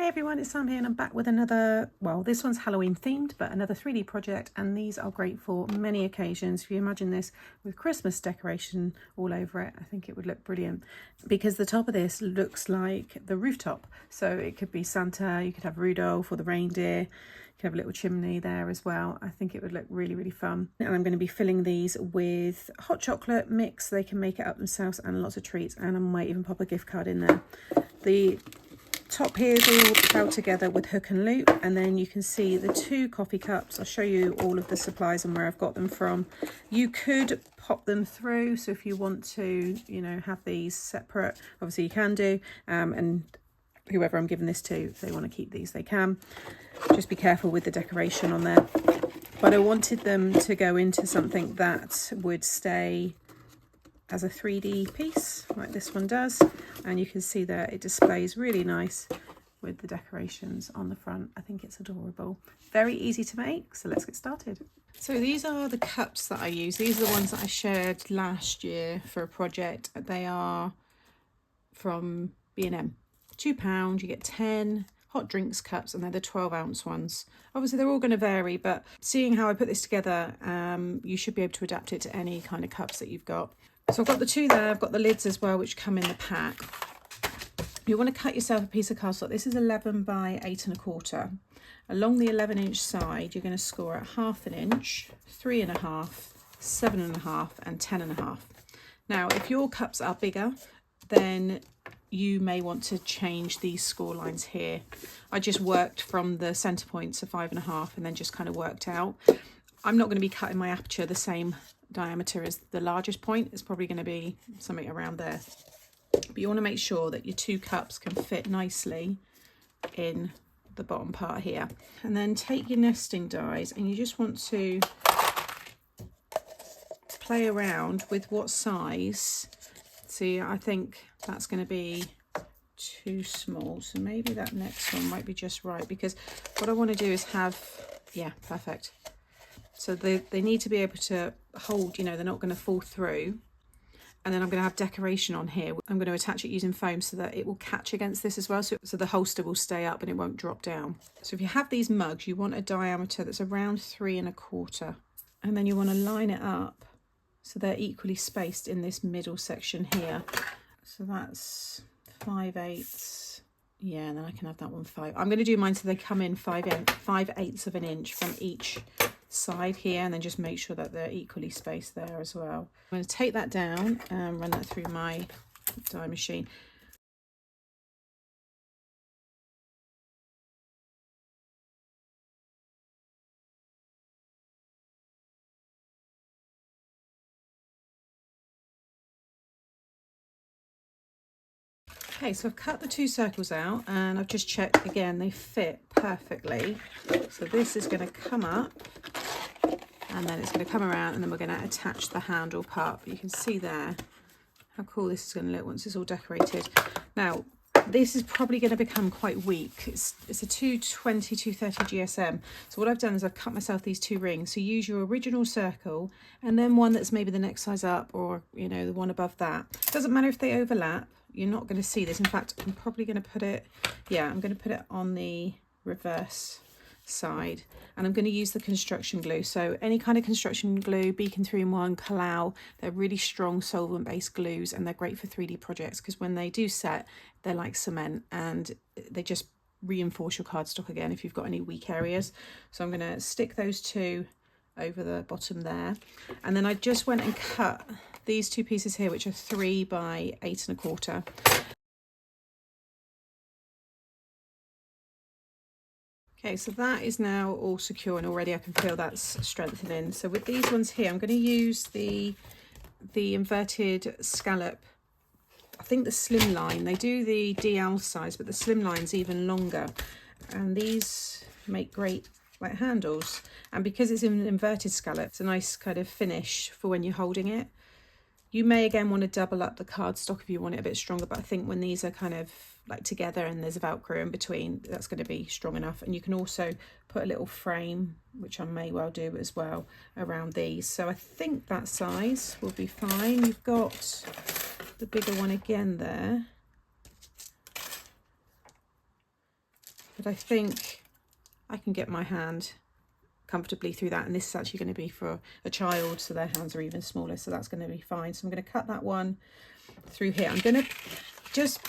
Hey everyone, it's Sam here and I'm back with another, well, this one's Halloween themed, but another 3D project, and these are great for many occasions. If you imagine this with Christmas decoration all over it, I think it would look brilliant because the top of this looks like the rooftop. So it could be Santa, you could have Rudolph or the reindeer, you could have a little chimney there as well. I think it would look really, really fun. And I'm going to be filling these with hot chocolate mix so they can make it up themselves and lots of treats, and I might even pop a gift card in there. The top here is all held together with hook and loop, and then you can see the 2 coffee cups. I'll show you all of the supplies and where I've got them from. You could pop them through, so if you want to, you know, have these separate, obviously you can do, and whoever I'm giving this to, if they want to keep these, they can. Just be careful with the decoration on there. But I wanted them to go into something that would stay as a 3D piece like this one does, and you can see that it displays really nice with the decorations on the front. I think it's adorable, very easy to make, so let's get started. So these are the cups that I use. These are the ones that I shared last year for a project. They are from B&M, £2. You get 10 hot drinks cups, and they're the 12-ounce ones. Obviously they're all going to vary, but seeing how I put this together, you should be able to adapt it to any kind of cups that you've got. So I've got the 2 there, I've got the lids as well, which come in the pack. You want to cut yourself a piece of cardstock. This is 11 by 8 1/4. Along the 11-inch side, you're going to score at 1/2 inch, 3.5, 7.5 and 10.5. Now, if your cups are bigger, then you may want to change these score lines here. I just worked from the centre point to 5.5 and then just kind of worked out. I'm not going to be cutting my aperture the same diameter as the largest point. It's probably going to be something around there, but you want to make sure that your 2 cups can fit nicely in the bottom part here. And then take your nesting dies and you just want to play around with what size. See, I think that's going to be too small, so maybe that next one might be just right, because what I want to do is have, yeah, perfect. So they need to be able to hold, you know, they're not going to fall through. And then I'm going to have decoration on here. I'm going to attach it using foam so that it will catch against this as well. So the holster will stay up and it won't drop down. So if you have these mugs, you want a diameter that's around 3 1/4. And then you want to line it up so they're equally spaced in this middle section here. So that's 5/8. Yeah, and then I can have that one 5. I'm going to do mine so they come in 5/8 of an inch from each side here, and then just make sure that they're equally spaced there as well. I'm going to take that down and run that through my die machine. Okay, so I've cut the 2 circles out and I've just checked again, they fit perfectly. So this is going to come up and then it's going to come around, and then we're going to attach the handle part. But you can see there how cool this is going to look once it's all decorated. Now, this is probably going to become quite weak. It's a 220, 230 GSM. So what I've done is I've cut myself these 2 rings. So use your original circle and then one that's maybe the next size up, or, you know, the one above that. Doesn't matter if they overlap. You're not going to see this. In fact, I'm probably going to put it, yeah, I'm going to put it on the reverse side, and I'm going to use the construction glue. So any kind of construction glue, Beacon 3-in-1, Kalau, they're really strong solvent based glues, and they're great for 3D projects because when they do set, they're like cement and they just reinforce your cardstock again if you've got any weak areas. So I'm going to stick those 2 over the bottom there, and then I just went and cut these 2 pieces here, which are 3 by 8 1/4. Okay, so that is now all secure, and already I can feel that's strengthening. So with these ones here, I'm going to use the inverted scallop. I think the slim line, they do the DL size, but the slim line's even longer. And these make great like handles. And because it's an inverted scallop, it's a nice kind of finish for when you're holding it. You may again want to double up the cardstock if you want it a bit stronger, but I think when these are kind of like together and there's a Velcro in between, that's going to be strong enough. And you can also put a little frame, which I may well do as well, around these. So I think that size will be fine. You've got the bigger one again there. but I think I can get my hand comfortably through that, and this is actually going to be for a child, so their hands are even smaller, so that's going to be fine. So I'm going to cut that one through here. I'm going to just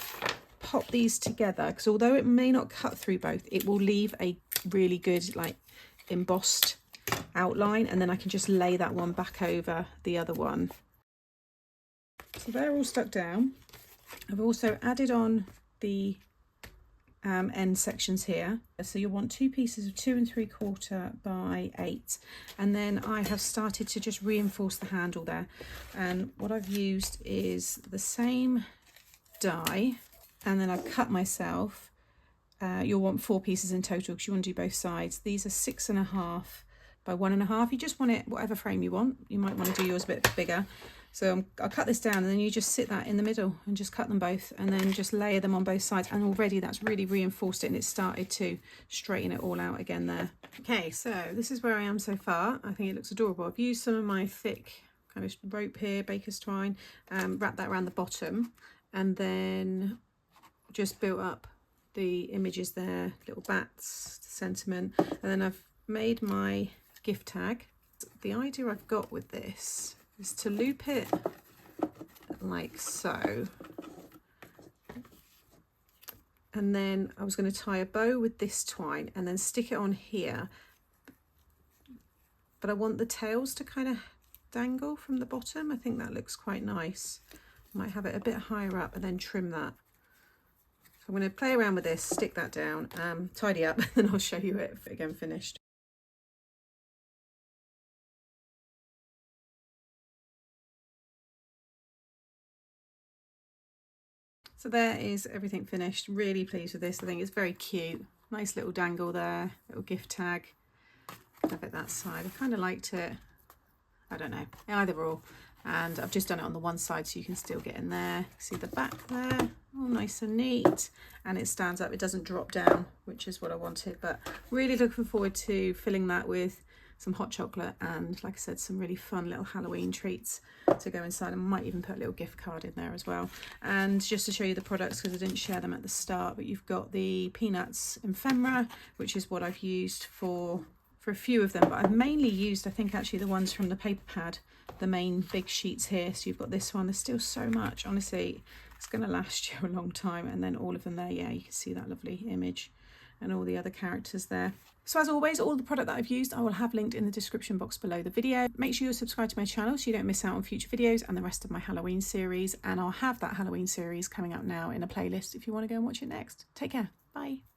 pop these together, because although it may not cut through both, it will leave a really good like embossed outline, and then I can just lay that one back over the other one. So they're all stuck down. I've also added on the end sections here. So you'll want 2 pieces of 2 3/4 by 8, and then I have started to just reinforce the handle there, and what I've used is the same die, and then I've cut myself. You'll want 4 pieces in total because you want to do both sides. These are 6.5 by 1.5. You just want it whatever frame you want. You might want to do yours a bit bigger. So I'll cut this down, and then you just sit that in the middle and just cut them both, and then just layer them on both sides. And already that's really reinforced it, and it's started to straighten it all out again there. Okay, so this is where I am so far. I think it looks adorable. I've used some of my thick kind of rope here, baker's twine, wrap that around the bottom, and then just built up the images there, little bats, sentiment, and then I've made my gift tag. The idea I've got with this is to loop it like so, and then I was going to tie a bow with this twine and then stick it on here, but I want the tails to kind of dangle from the bottom. I think that looks quite nice. Might have it a bit higher up and then trim that. So I'm going to play around with this, stick that down, tidy up, and then I'll show you it again finished. So there is everything finished. Really pleased with this. I think it's very cute. Nice little dangle there, little gift tag. Have it that side. I kind of liked it. I don't know, either or. And I've just done it on the one side so you can still get in there. See the back there, all nice and neat. And it stands up, it doesn't drop down, which is what I wanted. But really looking forward to filling that with some hot chocolate and, like I said, some really fun little Halloween treats to go inside. I might even put a little gift card in there as well. And just to show you the products, because I didn't share them at the start, but you've got the Peanuts ephemera, which is what I've used for a few of them, but I've mainly used, I think, actually the ones from the paper pad, the main big sheets here. So you've got this one. There's still so much, honestly, it's going to last you a long time. And then all of them there, yeah, you can see that lovely image and all the other characters there. So as always, all the product that I've used I will have linked in the description box below the video. Make sure you're subscribed to my channel so you don't miss out on future videos and the rest of my Halloween series, and I'll have that Halloween series coming up now in a playlist if you want to go and watch it next. Take care, bye.